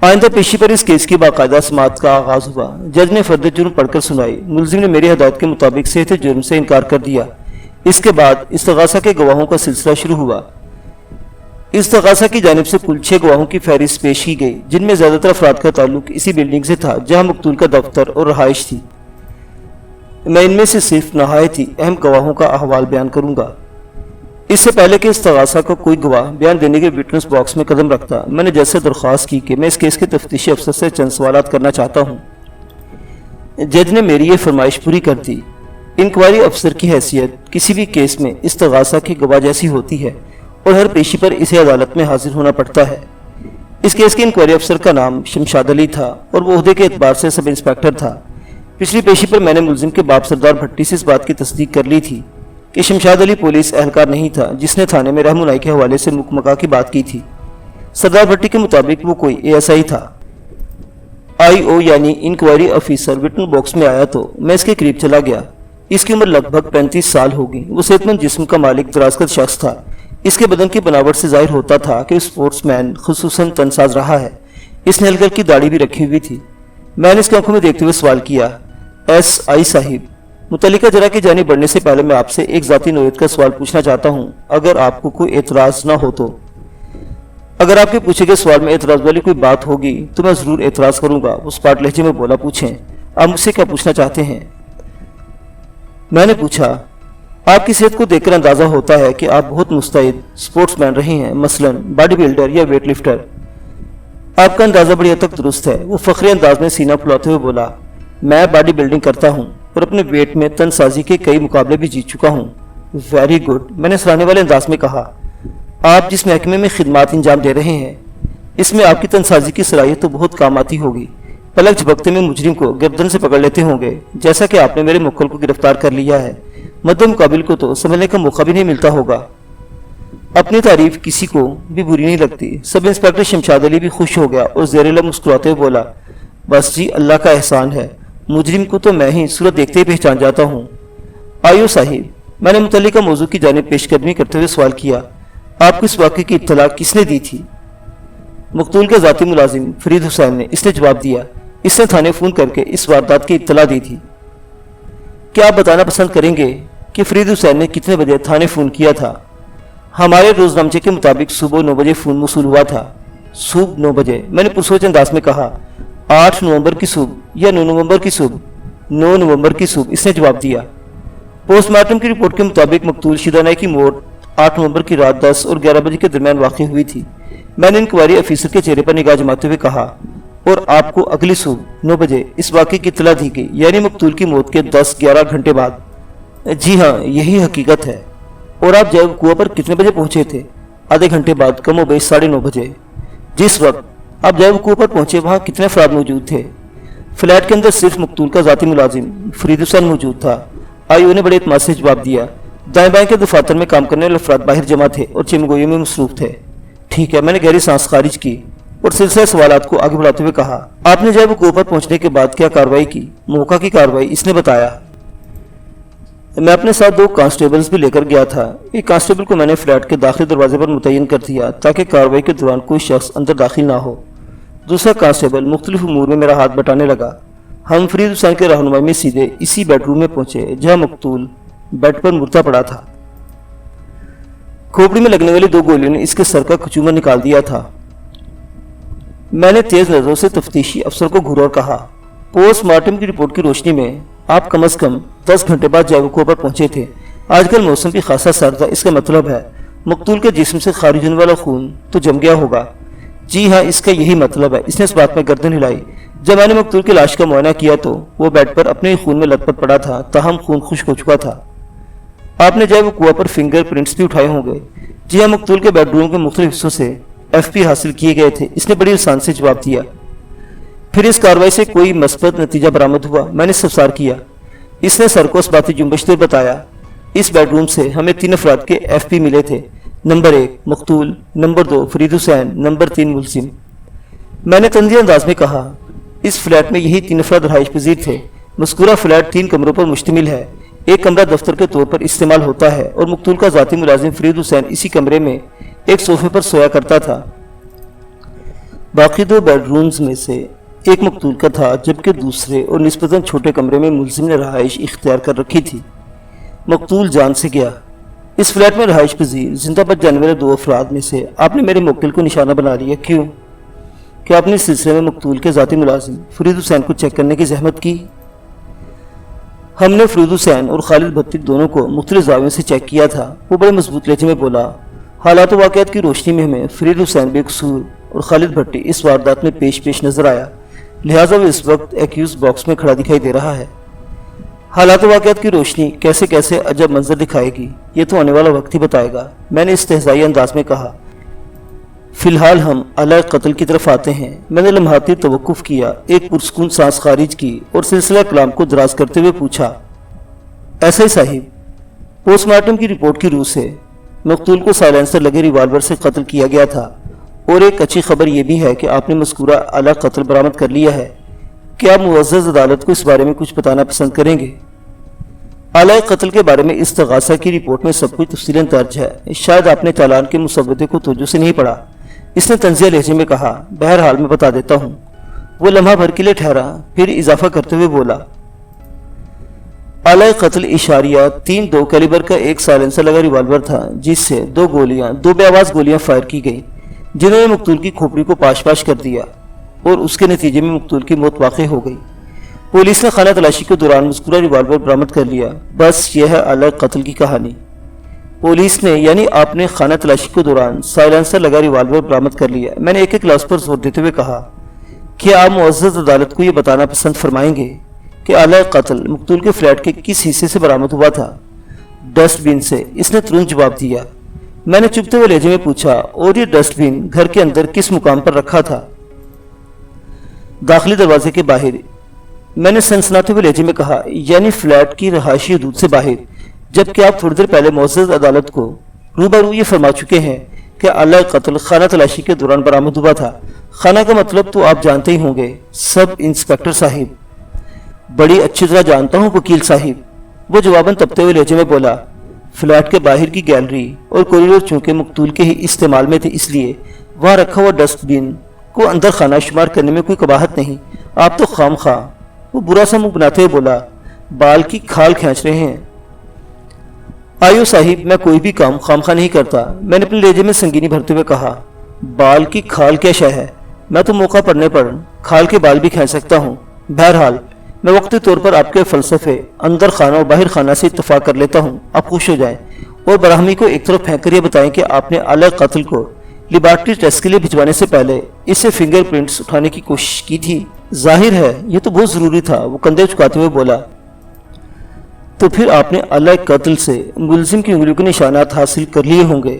آئندہ پیشی پر اس کیس کی باقاعدہ سماعت کا آغاز ہوا۔ جج نے فرد جرم پڑھ کر سنائی۔ ملزم نے میری ہدایت کے مطابق صحت جرم سے انکار کر دیا۔ اس کے بعد استغاثہ کے گواہوں کا سلسلہ شروع ہوا۔ استغاثہ کی جانب سے کل 6 گواہوں کی فہرست پیش کی گئی، جن میں زیادہ تر افراد کا تعلق اسی بلڈنگ سے تھا جہاں مقتول کا دفتر اور رہائش تھی۔ میں ان میں سے صرف نہایت ہی اہم گواہوں کا احوال بیان کروں گا۔ اس سے پہلے کہ استغاثہ کا کوئی گواہ بیان دینے کے وٹنس باکس میں قدم رکھتا، میں نے جج سے درخواست کی کہ میں اس کیس کے تفتیشی افسر سے چند سوالات کرنا چاہتا ہوں۔ جج نے میری یہ فرمائش پوری کر دی۔ انکوائری افسر کی حیثیت کسی بھی کیس میں استغاثہ کی گواہ جیسی ہوتی ہے اور ہر پیشی پر اسے عدالت میں حاضر ہونا پڑتا ہے۔ اس کیس کے انکوائری افسر کا نام شمشاد علی تھا اور وہ عہدے کے اعتبار سے سب انسپیکٹر تھا۔ پچھلی پیشی پر میں نے ملزم کے باپ سردار بھٹی سے اس بات کی تصدیق کر لی تھی کہ شمشاد علی پولیس اہلکار نہیں تھا جس نے تھانے میں رہنمائی کے حوالے سے مکمکا کی بات کی تھی۔ سردار بھٹی کے مطابق وہ کوئی ASI تھا۔ IO یعنی انکوائری افیسر وٹنس باکس میں آیا تو میں اس کے قریب چلا گیا۔ اس کی عمر لگ بھگ 35 سال ہوگی۔ وہ صحت مند جسم کا مالک درازقد شخص تھا۔ اس کے بدن کی بناوٹ سے ظاہر ہوتا تھا کہ اسپورٹس مین خصوصاً تنساز رہا ہے۔ اس نے ہلکی داڑھی بھی رکھی ہوئی تھی۔ میں نے اس کی آنکھوں میں دیکھتے ہوئے سوال کیا، SI صاحب، متعلقہ جرح کی جانب بڑھنے سے پہلے میں آپ سے ایک ذاتی نوعیت کا سوال پوچھنا چاہتا ہوں، اگر آپ کو کوئی اعتراض نہ ہو تو۔ اگر آپ کے پوچھے گئے سوال میں اعتراض والی کوئی بات ہوگی تو میں ضرور اعتراض کروں گا۔ وہ اسپاٹ لہجے میں بولا، پوچھیں، آپ مجھ سے کیا پوچھنا چاہتے ہیں؟ میں نے پوچھا، آپ کی صحت کو دیکھ کر اندازہ ہوتا ہے کہ آپ بہت مستعد سپورٹس مین رہے ہیں، مثلا باڈی بلڈر یا ویٹ لفٹر۔ آپ کا اندازہ بڑی حد تک درست ہے۔ وہ فخری انداز میں سینہ پھلاتے ہوئے بولا، میں باڈی بلڈنگ کرتا ہوں اور اپنے ویٹ میں تن سازی کے کئی مقابلے بھی جیت چکا ہوں۔ ویری گڈ، میں نے سراہنے والے انداز میں کہا۔ آپ جس محکمے میں خدمات انجام دے رہے ہیں اس میں آپ کی تن سازی کی صلاحیت تو بہت کام آتی ہوگی۔ پلک جھپکتے میں مجرم کو گردن سے پکڑ لیتے ہوں گے، جیسا کہ آپ نے میرے موکل کو گرفتار کر لیا ہے۔ مد مقابل کو تو سنبھلنے کا موقع بھی نہیں ملتا ہوگا۔ اپنی تعریف کسی کو بھی بری نہیں لگتی۔ سب انسپیکٹر شمشاد علی بھی خوش ہو گیا اور زیر لب مسکراتے ہوئے بولا، بس جی اللہ کا احسان ہے، مجرم کو تو میں ہی صورت دیکھتے ہی پہچان جاتا ہوں۔ آئیو صاحب، میں نے متعلقہ موضوع کی جانب پیش قدمی کرتے ہوئے سوال کیا، آپ کو اس واقعے کی اطلاع کس نے دی تھی؟ مقتول کے ذاتی ملازم فرید حسین نے، اس نے جواب دیا، اس نے تھانے فون کر کے اس واردات کی اطلاع دی تھی۔ کیا آپ بتانا پسند کریں گے کہ فرید حسین نے کتنے بجے تھانے فون کیا تھا؟ ہمارے روزنامچے کے مطابق صبح 9 بجے فون موصول ہوا تھا۔ صبح 9 بجے، میں نے پرسوچ انداز میں کہا۔ 8 نومبر کی صبح یا 9 نومبر کی صبح؟ 9 نومبر کی صبح، اس نے جواب دیا۔ پوسٹ مارٹم کی رپورٹ کے مطابق مقتول شیدہ نائی کی موت 8 نومبر کی رات 10 اور 11 بجے کے درمیان واقع ہوئی تھی۔ میں نے انکوائری افیسر کے چہرے پر نگاہ جماتے ہوئے کہا، اور آپ کو اگلی صبح 9 بجے اس واقعے کی اطلاع دی گئی، یعنی مقتول کی موت کے 10-11 گھنٹے بعد؟ جی ہاں، یہی حقیقت ہے۔ اور آپ جب کنواں پر کتنے بجے پہنچے تھے؟ آدھے گھنٹے بعد، کم و بیش 9:30 بجے۔ جس وقت آپ جب کنواں پر پہنچے وہاں کتنے افراد موجود تھے؟ فلیٹ کے اندر صرف مقتول کا ذاتی ملازم فرید حسین موجود تھا۔ آئیو نے بڑے اعتماد سے جواب دیا۔ دائیں بائیں کے دفاتر میں کام کرنے والے افراد باہر جمع تھے اور چمگوئی میں مصروف تھے۔ ٹھیک ہے، میں نے گہری سانس خارج کی اور سلسلہ سوالات کو آگے بڑھاتے ہوئے کہا، آپ نے جب کنواں پر پہنچنے کے بعد کیا کارروائی کی؟ موقع کی کارروائی، اس نے بتایا۔ میں اپنے ساتھ 2 کانسٹیبلز بھی لے کر گیا تھا۔ ایک کانسٹیبل کو میں نے فلیٹ کے داخلی دروازے پر متعین کر دیا تاکہ کارروائی کے دوران کوئی شخص اندر داخل نہ ہو۔ دوسرا کانسٹیبل مختلف امور میں میرا ہاتھ بٹانے لگا۔ ہم فرید حسین کے رہنمائی میں سیدھے اسی بیڈ روم میں پہنچے جہاں مقتول بیڈ پر مردہ پڑا تھا۔ کھوپڑی میں لگنے والی 2 گولیوں نے اس کے سر کا کچومر نکال دیا تھا۔ میں نے تیز نظروں سے تفتیشی افسر کو گھورا اور کہا، پوسٹ مارٹم کی رپورٹ کی روشنی میں آپ کم از کم 10 گھنٹے بعد جاوکو پر پہنچے تھے۔ آج کل موسم بھی خاصا سرد ہے، اس کا مطلب ہے مقتول کے جسم سے خارج ہونے والا خون تو جم گیا ہوگا۔ جی ہاں، اس کا یہی مطلب ہے۔ اس نے اس بات میں گردن ہلائی۔ جب میں نے مقتول کی لاش کا معائنہ کیا تو وہ بیڈ پر اپنے خون میں لت پت پڑا تھا، تاہم خون خشک ہو چکا تھا۔ آپ نے جب کنواں پر فنگر پرنٹس بھی اٹھائے ہوں گے؟ جی ہاں، مقتول کے بیڈ روم کے مختلف حصوں سے FP حاصل کیے گئے تھے، اس نے بڑی آسان سے جواب دیا۔ پھر اس کارروائی سے کوئی مثبت نتیجہ برآمد ہوا؟ میں نے استفسار کیا۔ اس نے سر کو اس باتیں جنبشتے بتایا، اس بیڈ روم سے ہمیں 3 افراد کے FP ملے تھے، نمبر 1 مقتول، نمبر 2 فرید حسین، نمبر 3 ملزم۔ میں نے طنزی انداز میں کہا، اس فلیٹ میں یہی 3 افراد رہائش پذیر تھے۔ مذکورہ فلیٹ 3 کمروں پر مشتمل ہے۔ ایک کمرہ دفتر کے طور پر استعمال ہوتا ہے اور مقتول کا ذاتی ملازم فرید حسین اسی کمرے میں ایک صوفے پر سویا کرتا تھا۔ باقی 2 بیڈ رومز میں سے ایک مقتول کا تھا، جبکہ دوسرے اور نسبتاً چھوٹے کمرے میں ملزم نے رہائش اختیار کر رکھی تھی۔ مقتول جان سے گیا۔ اس فلیٹ میں رہائش پذیر زندہ بچ جانے والے 2 افراد میں سے آپ نے میرے موکل کو نشانہ بنا لیا، کیوں؟ کیا آپ نے اس سلسلے میں مقتول کے ذاتی ملازم فرید حسین کو چیک کرنے کی زحمت کی؟ ہم نے فرید حسین اور خالد بھٹی دونوں کو مختلف زاویوں سے چیک کیا تھا۔ وہ بڑے مضبوط لہجے میں بولا، حالات و واقعات کی روشنی میں ہمیں فرید حسین بے قصور اور خالد بھٹی اس واردات میں پیش نظر آیا، لہٰذا وہ اس وقت ایکیوز باکس میں کھڑا دکھائی دے رہا ہے۔ حالات و واقعات کی روشنی کیسے کیسے عجب منظر دکھائے گی، یہ تو آنے والا وقت ہی بتائے گا، میں نے استہزائی انداز میں کہا۔ فی الحال ہم علیہ قتل کی طرف آتے ہیں۔ میں نے لمحاتی توقف کیا، ایک پرسکون سانس خارج کی اور سلسلہ کلام کو دراز کرتے ہوئے پوچھا، ایسا ہی صاحب، پوسٹ مارٹم کی رپورٹ کی روح سے مقتول کو سائلنسر لگے ریوالور سے قتل کیا گیا تھا، اور ایک اچھی خبر یہ بھی ہے کہ آپ نے مذکورہ اعلیٰ قتل برآمد کر لیا ہے۔ کیا آپ معزز عدالت کو اس بارے میں کچھ بتانا پسند کریں گے؟ اعلیٰ قتل کے بارے میں استغاثہ کی رپورٹ میں سب کچھ تفصیلاً درج ہے، شاید آپ نے چالان کے مسودے کو توجہ سے نہیں پڑھا، اس نے طنزیہ لہجے میں کہا۔ بہرحال میں بتا دیتا ہوں۔ وہ لمحہ بھر کے لیے ٹھہرا، پھر اضافہ کرتے ہوئے بولا، اعلیٰ قتل اشاریہ 3.2 کیلیبر کا ایک سائلنسر لگا ریوالور تھا، جس سے 2 بے آواز گولیاں فائر کی گئیں، جنہوں نے مقتول کی کھوپڑی کو پاش کر دیا، اور اس کے نتیجے میں مقتول کی موت واقع ہو گئی۔ پولیس نے خانہ تلاشی کے دوران مذکورہ ریوالور برآمد کر لیا۔ بس یہ ہے اعلیٰ قتل کی کہانی۔ پولیس نے یعنی آپ نے خانہ تلاشی کے دوران سائلنسر لگا ریوالور برآمد کر لیا۔ میں نے ایک لفظ پر زور دیتے ہوئے کہا، کیا آپ معزز عدالت کو یہ بتانا پسند فرمائیں گے کہ اعلیٰ قتل مقتول کے فلیٹ کے کس حصے سے برآمد ہوا تھا؟ ڈسٹ بین سے، اس نے ترنت جواب دیا۔ میں نے چپتے ہوئے لہجے میں پوچھا، اور یہ ڈسٹ بین گھر کے اندر کس مقام پر رکھا تھا؟ داخلی دروازے کے باہر، میں نے سنسناتے ہوئے لہجے میں کہا، یعنی فلیٹ کی رہائشی حدود سے باہر، جبکہ آپ تھوڑی دیر پہلے معزز عدالت کو روبرو یہ فرما چکے ہیں کہ اعلیٰ قتل خانہ تلاشی کے دوران برآمد ہوا تھا۔ خانہ کا مطلب تو آپ جانتے ہی ہوں گے سب انسپکٹر صاحب۔ بڑی اچھی طرح جانتا ہوں وکیل صاحب، وہ جواباً تپتے ہوئے لہجے میں بولا۔ فلیٹ کے باہر کی گیلری اور کوریڈور چونکہ مقتول کے ہی استعمال میں تھے، اس لیے وہاں رکھا ہوا ڈسٹ بین کو اندر خانہ شمار کرنے میں کوئی قباحت نہیں۔ آپ تو خام خواہ، وہ برا سا منہ بناتے ہوئے بولا، بال کی کھال کھینچ رہے ہیں۔ آئیو صاحب، میں کوئی بھی کام خام خواہ نہیں کرتا، میں نے اپنے لہجے میں سنگینی بھرتے ہوئے کہا۔ بال کی کھال کیا شے ہے؟ میں تو موقع پڑنے پر کھال کے بال بھی کھینچ سکتا ہوں۔ بہرحال میں وقتی طور پر آپ کے فلسفے اندر خانہ اور باہر خانہ سے اتفاق کر لیتا ہوں، آپ خوش ہو جائیں اور براہمی کو ایک طرف پھینک کر یہ بتائیں کہ آپ نے اعلیٰ قتل کو لیبارٹری ٹیسٹ کے لیے بھجوانے سے پہلے اس سے فنگر پرنٹس اٹھانے کی کوشش کی تھی۔ ظاہر ہے یہ تو بہت ضروری تھا، وہ کندھے جھکاتے ہوئے بولا۔ تو پھر آپ نے اعلیٰ قتل سے ملزم کی انگلیوں کے نشانات حاصل کر لیے ہوں گے؟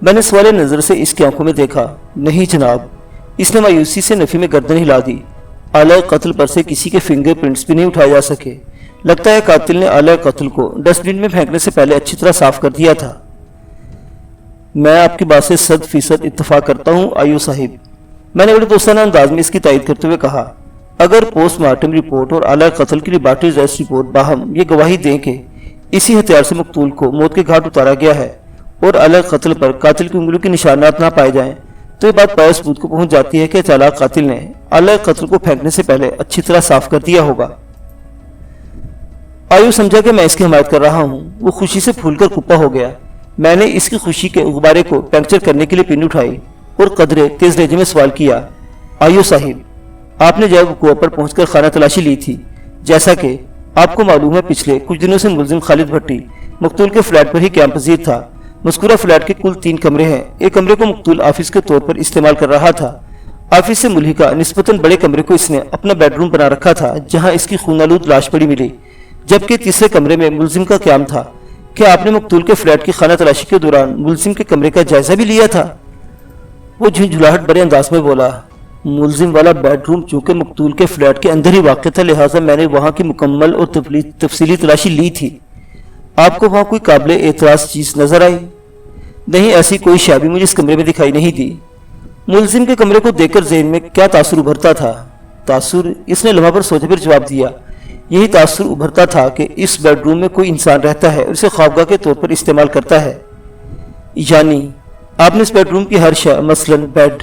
میں نے سوال نظر سے اس کی آنکھوں میں دیکھا۔ نہیں جناب، اس نے مایوسی سے نفی میں گردن ہلا دی۔ اعلیٰ قتل پر سے کسی کے فنگر پرنٹس بھی نہیں اٹھائے جا سکے۔ لگتا ہے قاتل نے اعلیٰ قتل کو ڈسٹ بین میں پھینکنے سے پہلے اچھی طرح صاف کر دیا تھا۔ میں آپ کی بات سے 100% اتفاق کرتا ہوں آئیو صاحب، میں نے بڑے دوستانہ انداز میں اس کی تائید کرتے ہوئے کہا۔ اگر پوسٹ مارٹم رپورٹ اور اعلیٰ قتل کی لیبارٹری ٹیسٹ رپورٹ باہم یہ گواہی دیں کہ اسی ہتھیار سے مقتول کو موت کے گھاٹ اتارا گیا ہے اور اعلیٰ قتل پر قاتل کی انگلیوں کے نشانات نہ پائے جائیں، تو یہ بات پائے ثبوت کو پہنچ جاتی ہے کہ چالاک قاتل نے اعلیٰ قتل کو پھینکنے سے پہلے اچھی طرح صاف کر دیا ہوگا۔ آیو سمجھا کہ میں اس کی حمایت کر رہا ہوں، وہ خوشی سے پھول کر کپا ہو گیا۔ میں نے اس کی خوشی کے غبارے کو پنکچر کرنے کے لیے پن اٹھائی اور قدرے تیز لہجے میں سوال کیا، آئیو صاحب، آپ نے جب وقوع پر پہنچ کر خانہ تلاشی لی تھی، جیسا کہ آپ کو معلوم ہے پچھلے کچھ دنوں سے ملزم خالد بھٹی مقتول کے فلیٹ پر ہی قیام پذیر تھا۔ مذکورہ فلیٹ کے کل 3 کمرے ہیں، ایک کمرے کو مقتول آفس کے طور پر استعمال کر رہا تھا۔ آفس سے ملحقہ نسبتاً بڑے کمرے کو اس نے اپنا بیڈ روم بنا رکھا تھا، جہاں اس کی خون آلود لاش پڑی ملی، جبکہ تیسرے کمرے میں ملزم کا قیام تھا۔ کیا آپ نے مقتول کے فلیٹ کی خانہ تلاشی کے دوران ملزم کے کمرے کا جائزہ بھی لیا تھا؟ وہ جھنجھلاہٹ بھرے انداز میں بولا، ملزم والا بیڈ روم چونکہ مقتول کے فلیٹ کے اندر ہی واقع تھا، لہٰذا میں نے وہاں کی مکمل اور تفصیلی تلاشی لی تھی۔ آپ کو وہاں کوئی قابل اعتراض چیز نظر آئی؟ نہیں، ایسی کوئی شے بھی مجھے اس کمرے میں دکھائی نہیں دی۔ ملزم کے کمرے کو دیکھ کر ذہن میں کیا تاثر ابھرتا تھا؟ تاثر؟ اس نے لمحہ پر سوچے پھر جواب دیا، یہی تاثر ابھرتا تھا کہ اس بیڈ روم میں کوئی انسان رہتا ہے اور اسے خوابگاہ کے طور پر استعمال کرتا ہے۔ یعنی آپ نے اس بیڈ روم کی ہر شے، مثلاً بیڈ،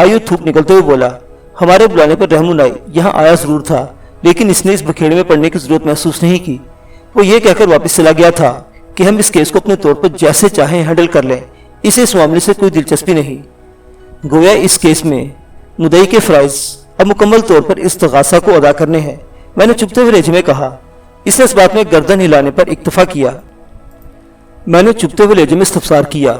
آیو تھوک نکلتے ہوئے بولا، ہمارے بلانے پر رحمونائی یہاں آیا ضرور تھا، لیکن اس نے اس بکھیڑے میں پڑنے کی ضرورت محسوس نہیں کی۔ وہ یہ کہہ کر واپس چلا گیا تھا کہ ہم اس کیس کو اپنے طور پر جیسے چاہیں ہینڈل کر لیں، اسے اس معاملے سے کوئی دلچسپی نہیں۔ گویا اس کیس میں مدعی کے فرائض اب مکمل طور پر استغاثہ کو ادا کرنے ہیں۔ میں نے چپتے ہوئے لہجے میں کہا۔ اس نے اس بات میں گردن ہلانے پر اکتفا کیا۔ میں نے چپتے ہوئے لہجے میں استفسار کیا،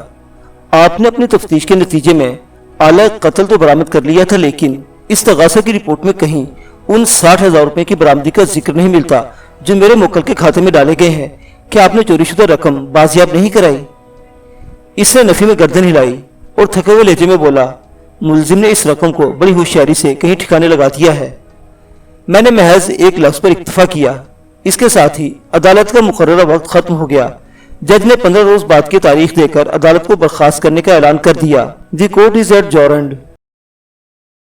آپ نے اپنی تفتیش کے نتیجے میں آلہ قتل تو برآمد کر لیا تھا، لیکن استغاثہ کی رپورٹ میں کہیں ان 60,000 روپے کی برآمدی کا ذکر نہیں ملتا جو میرے موکل کے کھاتے میں ڈالے گئے ہیں۔ کیا آپ نے چوری شدہ رقم بازیاب نہیں کرائی؟ اس نے نفی میں گردن ہلائی اور تھکے ہوئے لہجے میں بولا، ملزم نے اس رقم کو بڑی ہوشیاری سے کہیں ٹھکانے لگا دیا ہے۔ میں نے محض ایک لفظ پر اکتفا کیا۔ اس کے ساتھ ہی عدالت کا مقررہ وقت ختم ہو گیا۔ جج نے 15 روز بعد کی تاریخ دے کر عدالت کو برخاست کرنے کا اعلان کر دیا۔ The court is ایڈجورنڈ۔